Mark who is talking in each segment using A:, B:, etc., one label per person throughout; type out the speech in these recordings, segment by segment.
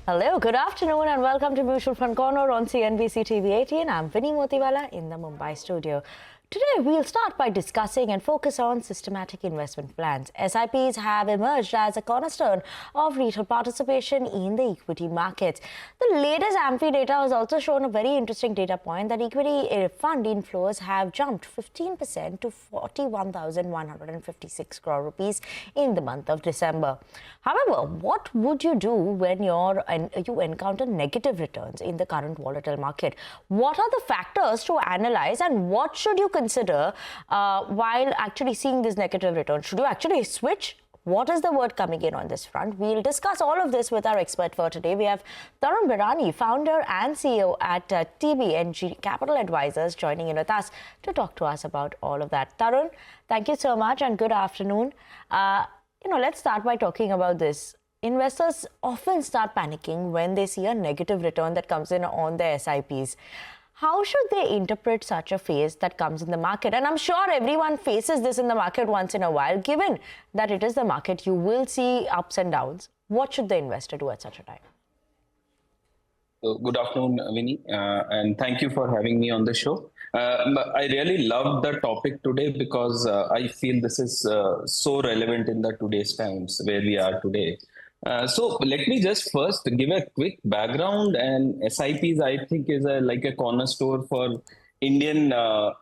A: Hello, good afternoon and welcome to Mutual Fund Corner on CNBC-TV18. I'm Vinnii Motiwala in the Mumbai studio. Today, we'll start by discussing and focus on systematic investment plans. SIPs have emerged as a cornerstone of retail participation in the equity markets. The latest AMFI data has also shown a very interesting data point that equity fund inflows have jumped 15% to 41,156 crore rupees in the month of December. However, what would you do when you encounter negative returns in the current volatile market? What are the factors to analyze and what should you consider while actually seeing this negative return? Should you actually switch? What is the word coming in on this front? We'll discuss all of this with our expert for today. We have Tarun Birani, founder and CEO at TBNG Capital Advisors, joining in with us to talk to us about all of that. Tarun, thank you so much and good afternoon. Let's start by talking about this. Investors often start panicking when they see a negative return that comes in on their SIPs. How should they interpret such a phase that comes in the market? And I'm sure everyone faces this in the market once in a while. Given that it is the market, you will see ups and downs. What should the investor do at such a time?
B: Good afternoon, Vinnii, and thank you for having me on the show. I really love the topic today because I feel this is so relevant in the today's times where we are today. So let me just first give a quick background. And SIPs, I think, is like a cornerstone for Indian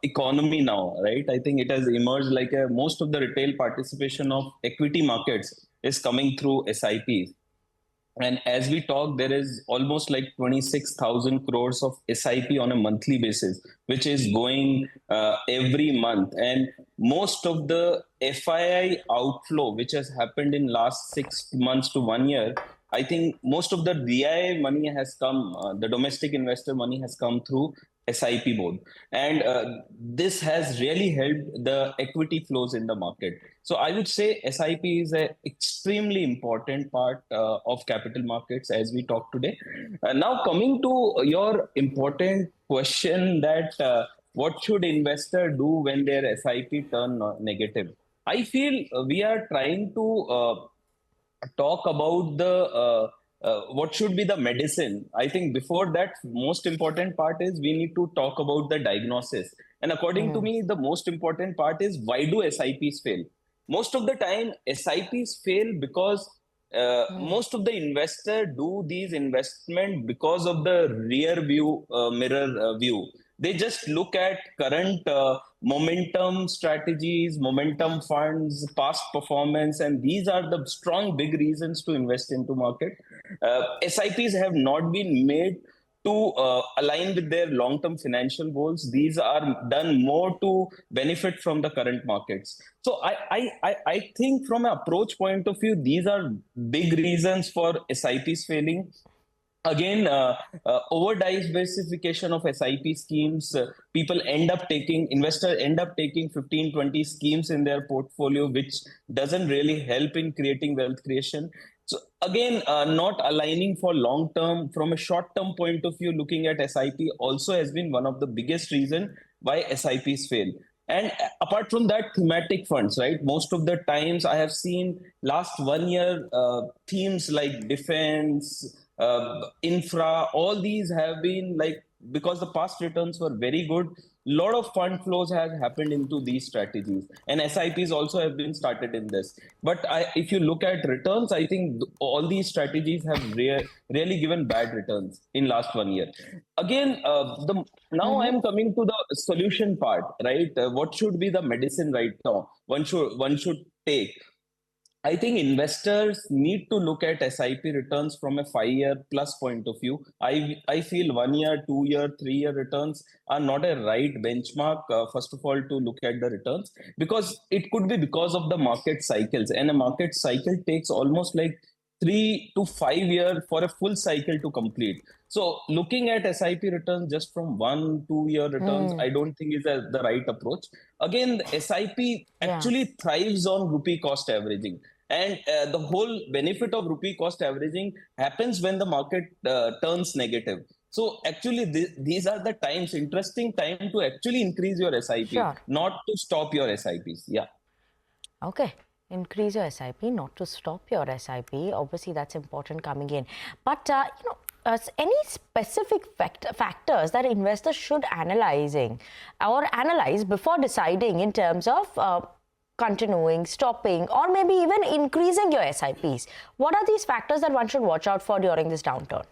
B: economy now, right? I think it has emerged like most of the retail participation of equity markets is coming through SIPs. And as we talk, there is almost like 26,000 crores of SIP on a monthly basis, which is going every month. And most of the FII outflow, which has happened in last 6 months to 1 year, I think most of the DI money has come, the domestic investor money has come through SIP board. And this has really helped the equity flows in the market. So I would say SIP is an extremely important part of capital markets as we talk today. Now coming to your important question that what should investor do when their SIP turn negative? I feel we are trying to talk about the what should be the medicine. I think before that, most important part is we need to talk about the diagnosis. And according to me, the most important part is why do SIPs fail? Most of the time, SIPs fail because most of the investor do these investment because of the rear view mirror view. They just look at current momentum strategies, momentum funds, past performance, and these are the strong big reasons to invest into market. SIPs have not been made to align with their long-term financial goals. These are done more to benefit from the current markets. So I think from an approach point of view, these are big reasons for SIPs failing. Again, over diversification of SIP schemes, investors end up taking 15, 20 schemes in their portfolio, which doesn't really help in creating wealth creation. So again, not aligning for long term. From a short term point of view, looking at SIP also has been one of the biggest reason why SIPs fail. And apart from that, thematic funds, right? Most of the times I have seen last 1 year themes like defense, infra, all these have been like, because the past returns were very good, lot of fund flows has happened into these strategies, and SIPs also have been started in this. But if you look at returns, I think all these strategies have really given bad returns in last 1 year. Again, now I am coming to the solution part, right? What should be the medicine right now? One should take. I think investors need to look at SIP returns from a 5-year plus point of view. I feel 1 year, 2 year, 3 year returns are not a right benchmark, first of all, to look at the returns, because it could be because of the market cycles. And a market cycle takes almost like 3 to 5 years for a full cycle to complete. So looking at SIP returns just from 1, 2 year returns, I don't think is the right approach. Again, the SIP actually thrives on rupee cost averaging. And the whole benefit of rupee cost averaging happens when the market turns negative. So actually, these are the times, interesting time to actually increase your SIP, not to stop your SIPs. Yeah.
A: Okay. Increase your SIP, not to stop your SIP. Obviously, that's important coming in. But, any specific factors that investors should analyze before deciding in terms of continuing, stopping, or maybe even increasing your SIPs? What are these factors that one should watch out for during this downturn?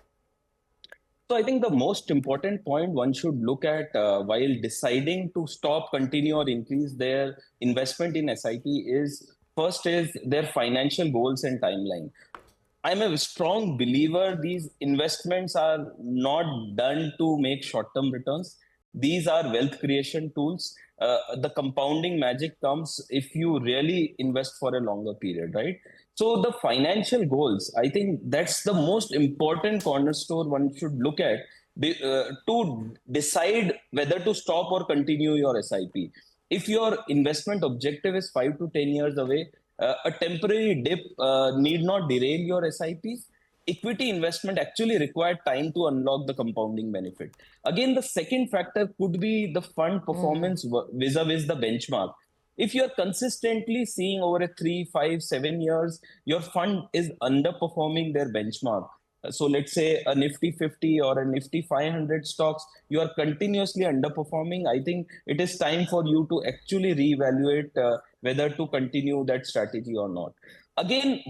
B: So I think the most important point one should look at while deciding to stop, continue, or increase their investment in SIP is first is their financial goals and timeline. I'm a strong believer these investments are not done to make short-term returns. These are wealth creation tools. The compounding magic comes if you really invest for a longer period, right? So the financial goals, I think that's the most important cornerstone one should look at to decide whether to stop or continue your SIP. If your investment objective is 5 to 10 years away, a temporary dip need not derail your SIPs. Equity investment actually required time to unlock the compounding benefit. Again, the second factor could be the fund performance vis-a-vis the benchmark. If you're consistently seeing over a 3, 5, 7 years, your fund is underperforming their benchmark. So let's say a Nifty 50 or a Nifty 500 stocks, you are continuously underperforming. I think it is time for you to actually reevaluate whether to continue that strategy or not. Again,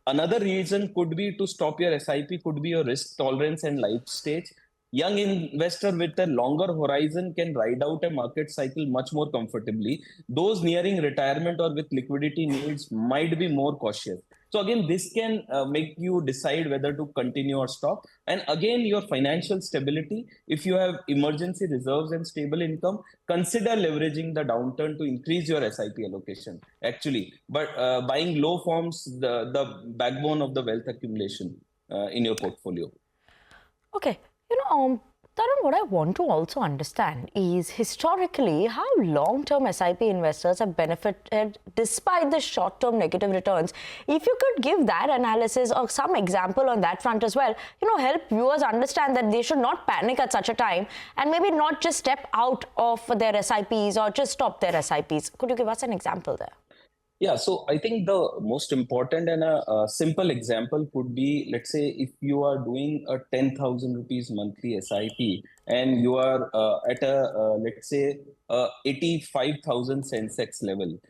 B: another reason could be to stop your SIP could be your risk tolerance and life stage. Young investor with a longer horizon can ride out a market cycle much more comfortably. Those nearing retirement or with liquidity needs might be more cautious. So again, this can make you decide whether to continue or stop. And again, your financial stability, if you have emergency reserves and stable income, consider leveraging the downturn to increase your SIP allocation, actually. But buying low forms the backbone of the wealth accumulation in your portfolio.
A: Okay. Tarun, what I want to also understand is historically how long-term SIP investors have benefited despite the short-term negative returns. If you could give that analysis or some example on that front as well, help viewers understand that they should not panic at such a time and maybe not just step out of their SIPs or just stop their SIPs. Could you give us an example there?
B: Yeah, so I think the most important and a simple example could be, let's say, if you are doing a 10,000 rupees monthly SIP and you are at let's say, 85,000 Sensex level,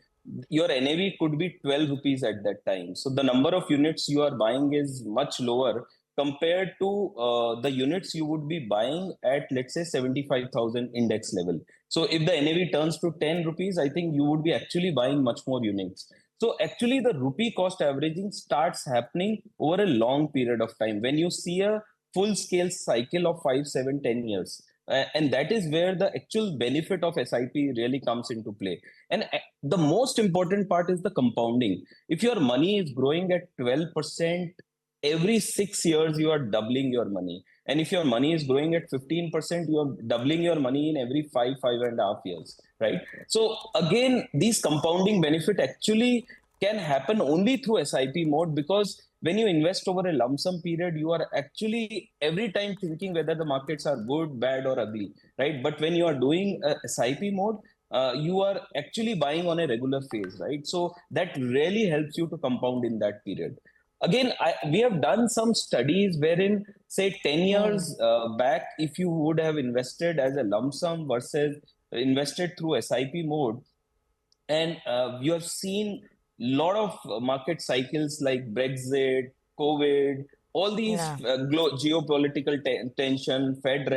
B: your NAV could be 12 rupees at that time. So the number of units you are buying is much lower compared to the units you would be buying at, let's say, 75,000 index level. So if the NAV turns to 10 rupees, I think you would be actually buying much more units. So actually the rupee cost averaging starts happening over a long period of time when you see a full scale cycle of 5, 7, 10 years. And that is where the actual benefit of SIP really comes into play. And the most important part is the compounding. If your money is growing at 12%, every 6 years you are doubling your money. And if your money is growing at 15%, you are doubling your money in every 5.5 years, right? So again, these compounding benefit actually can happen only through SIP mode, because when you invest over a lump sum period, you are actually every time thinking whether the markets are good, bad, or ugly, right? But when you are doing a SIP mode, you are actually buying on a regular phase, right? So that really helps you to compound in that period. Again, we have done some studies wherein, say, 10 years back, if you would have invested as a lump sum versus invested through SIP mode, and you have seen a lot of market cycles like Brexit, COVID, all these geopolitical tension, Fed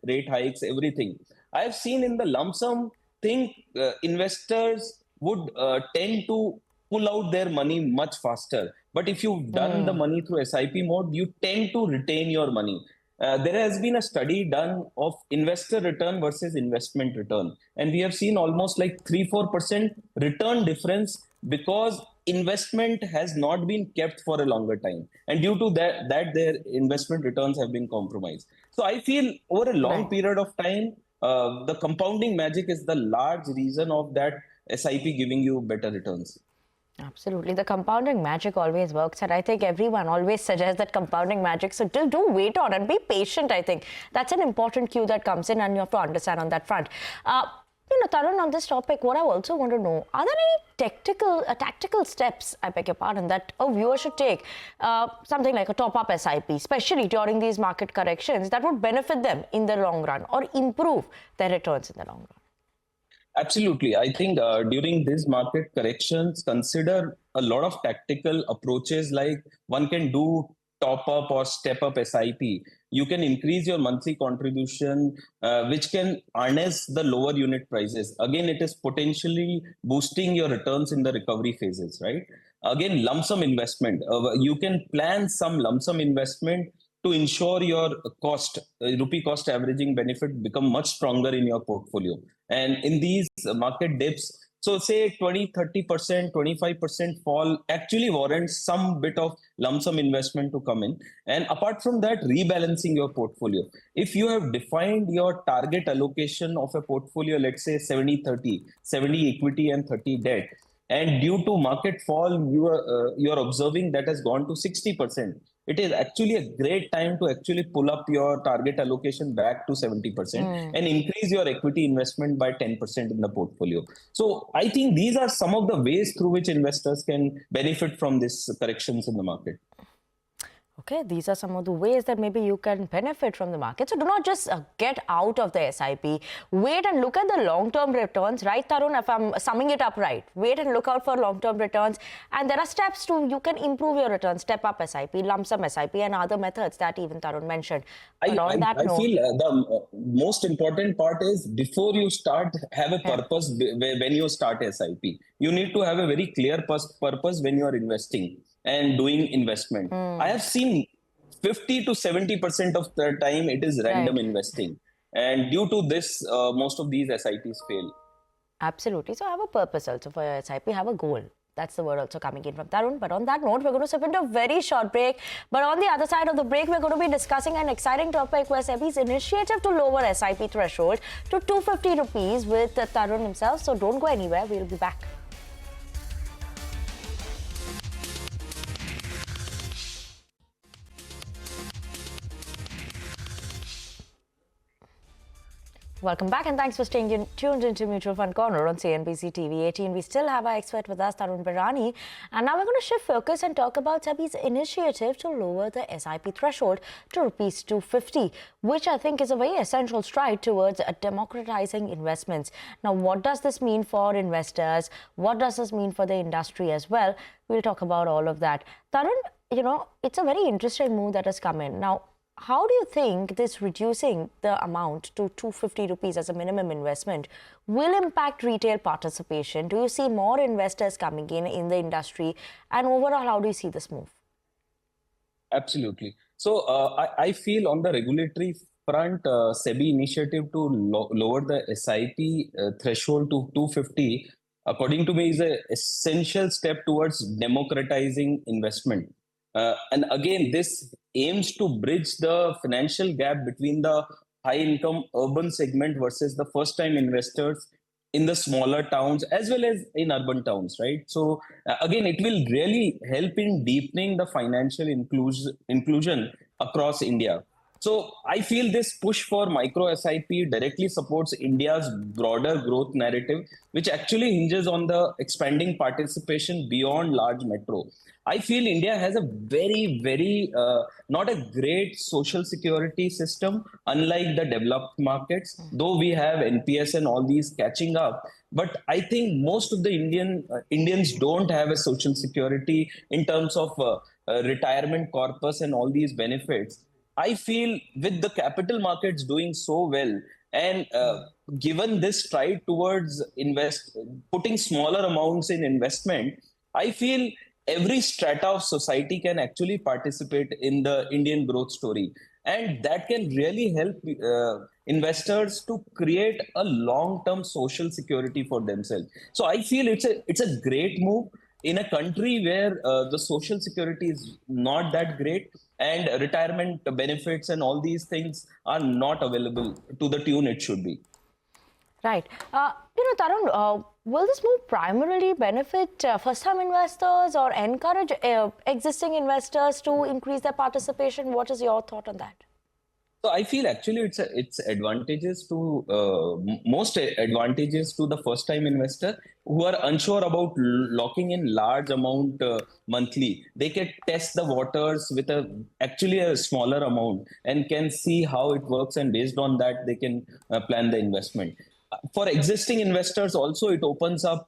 B: rate hikes, everything. I have seen in the lump sum thing, investors would tend to pull out their money much faster. But if you've done the money through SIP mode, you tend to retain your money. There has been a study done of investor return versus investment return. And we have seen almost like 3-4% return difference because investment has not been kept for a longer time. And due to that their investment returns have been compromised. So I feel over a long period of time, the compounding magic is the large reason of that SIP giving you better returns.
A: Absolutely. The compounding magic always works. And I think everyone always suggests that compounding magic. So do wait on and be patient, I think. That's an important cue that comes in and you have to understand on that front. Tarun, on this topic, what I also want to know, are there any tactical steps, I beg your pardon, that a viewer should take, something like a top-up SIP, especially during these market corrections, that would benefit them in the long run or improve their returns in the long run?
B: Absolutely. I think during these market corrections, consider a lot of tactical approaches like one can do top up or step up SIP. You can increase your monthly contribution, which can harness the lower unit prices. Again, it is potentially boosting your returns in the recovery phases, right? Again, lump sum investment. You can plan some lump sum investment to ensure your rupee cost averaging benefit become much stronger in your portfolio. And in these market dips, so say 20, 30%, 25% fall actually warrants some bit of lump sum investment to come in. And apart from that, rebalancing your portfolio. If you have defined your target allocation of a portfolio, let's say 70-30, 70 equity and 30 debt, and due to market fall, you are observing that has gone to 60%. It is actually a great time to actually pull up your target allocation back to 70% and increase your equity investment by 10% in the portfolio. So I think these are some of the ways through which investors can benefit from these corrections in the market.
A: Okay, these are some of the ways that maybe you can benefit from the market. So do not just get out of the SIP. Wait and look at the long-term returns, right, Tarun? If I'm summing it up right, wait and look out for long-term returns. And there are steps you can improve your returns, step up SIP, lump sum SIP, and other methods that even Tarun mentioned.
B: I feel the most important part is before you start, have a purpose when you start SIP. You need to have a very clear purpose when you are investing and doing investment. I have seen 50 to 70% of the time it is random investing. And due to this, most of these SIPs fail.
A: Absolutely. So have a purpose also for your SIP, have a goal. That's the word also coming in from Tarun. But on that note, we're going to step into a very short break. But on the other side of the break, we're going to be discussing an exciting topic where SEBI's initiative to lower SIP threshold to 250 rupees with Tarun himself. So don't go anywhere. We'll be back. Welcome back and thanks for staying tuned into Mutual Fund Corner on CNBC-TV18. We still have our expert with us, Tarun Birani. And now we're going to shift focus and talk about SEBI's initiative to lower the SIP threshold to rupees 250, which I think is a very essential stride towards democratizing investments. Now, what does this mean for investors? What does this mean for the industry as well? We'll talk about all of that. Tarun, it's a very interesting move that has come in. Now, how do you think this reducing the amount to 250 rupees as a minimum investment will impact retail participation? Do you see more investors coming in the industry? And overall, how do you see this move?
B: Absolutely. So I feel on the regulatory front, SEBI initiative to lower the SIP threshold to 250, according to me, is an essential step towards democratizing investment. And again, this aims to bridge the financial gap between the high-income urban segment versus the first-time investors in the smaller towns as well as in urban towns, right? So again, it will really help in deepening the financial inclusion across India. So I feel this push for micro SIP directly supports India's broader growth narrative, which actually hinges on the expanding participation beyond large metro. I feel India has a very, not a great social security system, unlike the developed markets, though we have NPS and all these catching up. But I think most of the Indians don't have a social security in terms of retirement corpus and all these benefits. I feel with the capital markets doing so well, and given this stride towards putting smaller amounts in investment, I feel every strata of society can actually participate in the Indian growth story. And that can really help investors to create a long-term social security for themselves. So I feel it's a great move in a country where the social security is not that great and retirement benefits and all these things are not available to the tune it should be.
A: Right. Tarun, will this move primarily benefit first-time investors or encourage existing investors to increase their participation? What is your thought on that?
B: So I feel actually it's advantages to most advantages to the first time investor who are unsure about locking in large amount monthly. They can test the waters with actually a smaller amount and can see how it works, and based on that they can plan the investment. For existing investors also, it opens up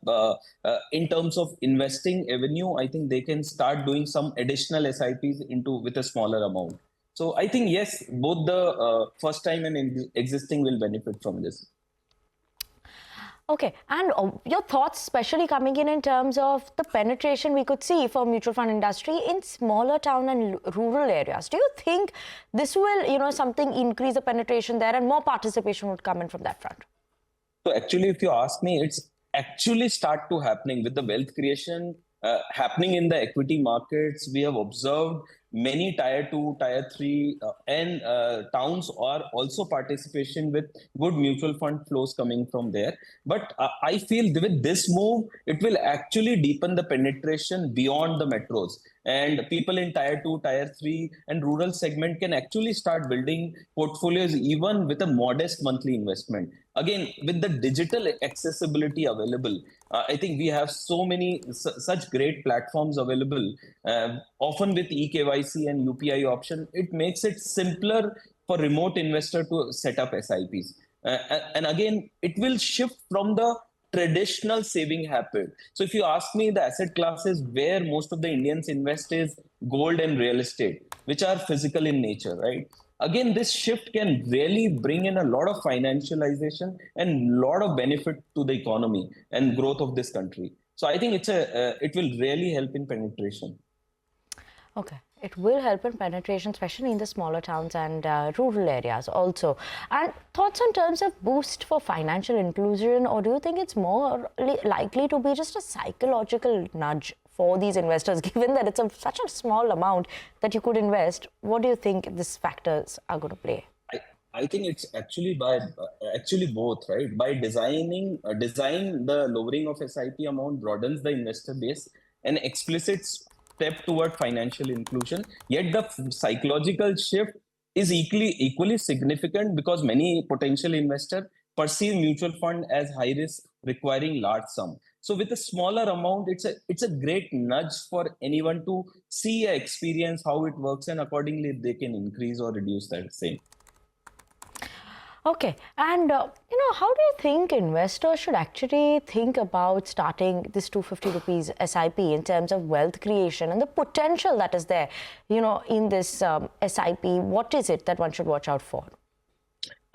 B: in terms of investing avenue. I think they can start doing some additional SIPs into with a smaller amount. So I think, yes, both the first time and existing will benefit from this.
A: Okay, and your thoughts, especially coming in terms of the penetration we could see for mutual fund industry in smaller town and rural areas. Do you think this will, something increase the penetration there and more participation would come in from that front?
B: So actually, if you ask me, it's actually start to happening with the wealth creation happening in the equity markets. We have observed many tier 2, tier 3 and towns are also participation with good mutual fund flows coming from there. But I feel with this move, it will actually deepen the penetration beyond the metros. And people in tier 2, tier 3 and rural segment can actually start building portfolios even with a modest monthly investment. Again, with the digital accessibility available, I think we have so many such great platforms available, often with eKYC and UPI option. It makes it simpler for remote investor to set up SIPs. And again, it will shift from the traditional saving habit. So if you ask me, the asset classes where most of the Indians invest is gold and real estate, which are physical in nature, right? Again, this shift can really bring in a lot of financialization and a lot of benefit to the economy and growth of this country. So I think it will really help in penetration.
A: Okay, it will help in penetration, especially in the smaller towns and rural areas also. And thoughts in terms of boost for financial inclusion, or do you think it's more likely to be just a psychological nudge for these investors, given that it's such a small amount that you could invest? What do you think these factors are going to play?
B: I think it's actually actually both, right? By design the lowering of SIP amount broadens the investor base, an explicit step toward financial inclusion. Yet the psychological shift is equally significant because many potential investors perceive mutual fund as high risk, requiring large sum. So with a smaller amount, it's a great nudge for anyone to see, experience how it works, and accordingly they can increase or reduce that same.
A: Okay, and how do you think investors should actually think about starting this 250 rupees SIP in terms of wealth creation and the potential that is there, in this SIP? What is it that one should watch out for?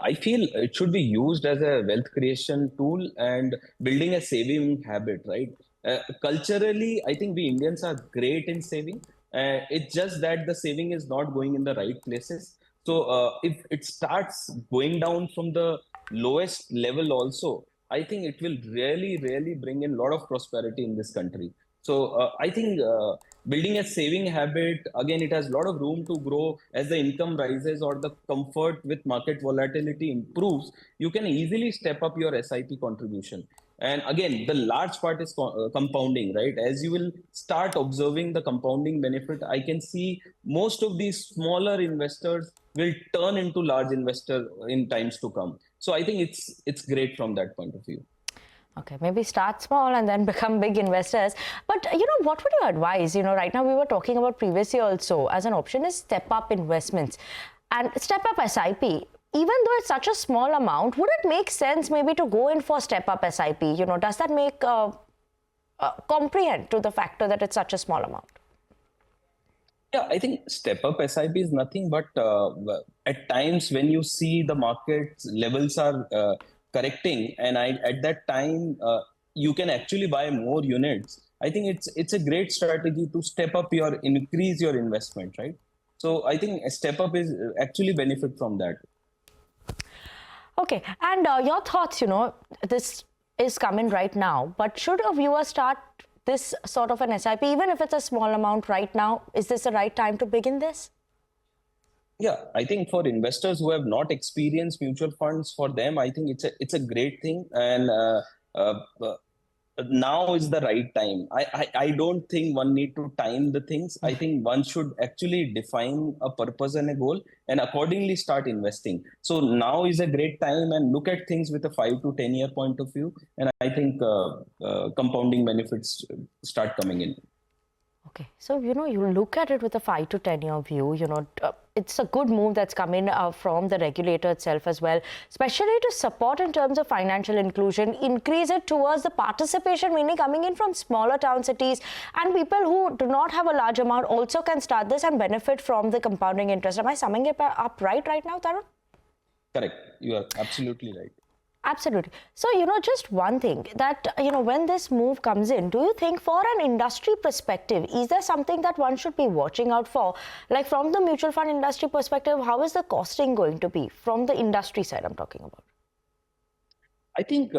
B: I feel it should be used as a wealth creation tool and building a saving habit, right? Culturally, I think we Indians are great in saving. It's just that the saving is not going in the right places. So if it starts going down from the lowest level also, I think it will really bring in a lot of prosperity in this country. So I think building a saving habit, again, it has a lot of room to grow as the income rises or the comfort with market volatility improves. You can easily step up your SIP contribution. And again, the large part is compounding, right? As you will start observing the compounding benefit, I can see most of these smaller investors will turn into large investors in times to come. So I think it's great from that point of view.
A: Okay, maybe start small and then become big investors. But, what would you advise? Right now we were talking about previously also as an option is step up investments and step up SIP. Even though it's such a small amount, would it make sense maybe to go in for step up SIP? Does that make comprehend to the factor that it's such a small amount?
B: Yeah, I think step up SIP is nothing but at times when you see the market levels are correcting, and at that time you can actually buy more units. I think it's a great strategy to increase your investment, right? So I think a step up is actually benefit from that.
A: Okay, and your thoughts, this is coming right now, but should a viewer start this sort of an SIP, even if it's a small amount right now? Is this the right time to begin this?
B: Yeah, I think for investors who have not experienced mutual funds, for them, I think it's a great thing. And now is the right time. I don't think one need to time the things. I think one should actually define a purpose and a goal and accordingly start investing. So now is a great time and look at things with a 5 to 10 year point of view. And I think compounding benefits start coming in.
A: Okay, so you look at it with a 5 to 10 year view. It's a good move that's come in from the regulator itself as well, especially to support in terms of financial inclusion, increase it towards the participation, mainly coming in from smaller town cities, and people who do not have a large amount also can start this and benefit from the compounding interest. Am I summing it up right now, Tarun?
B: Correct. You are absolutely right.
A: Absolutely. So, just one thing that, when this move comes in, do you think for an industry perspective, is there something that one should be watching out for? Like from the mutual fund industry perspective, how is the costing going to be? From the industry side, I'm talking about.
B: I think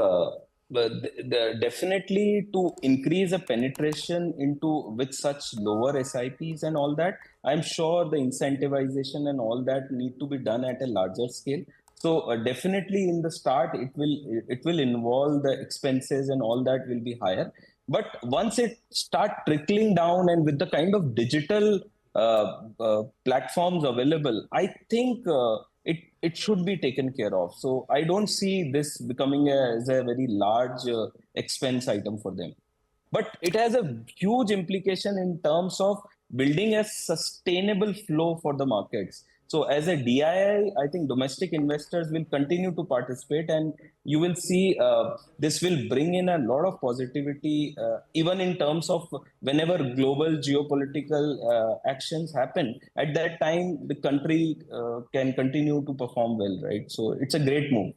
B: definitely to increase a penetration into with such lower SIPs and all that, I'm sure the incentivization and all that need to be done at a larger scale. So definitely in the start, it will involve the expenses and all that will be higher. But once it start trickling down and with the kind of digital platforms available, I think it should be taken care of. So I don't see this becoming as a very large expense item for them. But it has a huge implication in terms of building a sustainable flow for the markets. So as a DII, I think domestic investors will continue to participate, and you will see this will bring in a lot of positivity, even in terms of whenever global geopolitical actions happen. At that time, the country can continue to perform well, right? So it's a great move.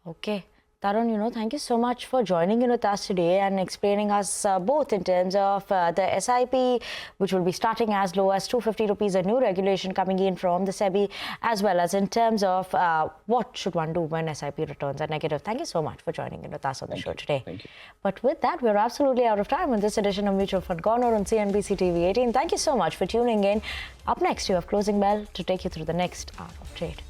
A: Okay. Tarun, thank you so much for joining in with us today and explaining us both in terms of the SIP, which will be starting as low as 250 rupees, a new regulation coming in from the SEBI, as well as in terms of what should one do when SIP returns are negative. Thank you so much for joining in with us on the show today.
B: Thank you.
A: But with that, we're absolutely out of time in this edition of Mutual Fund Corner on CNBC TV18. Thank you so much for tuning in. Up next, you have Closing Bell to take you through the next hour of trade.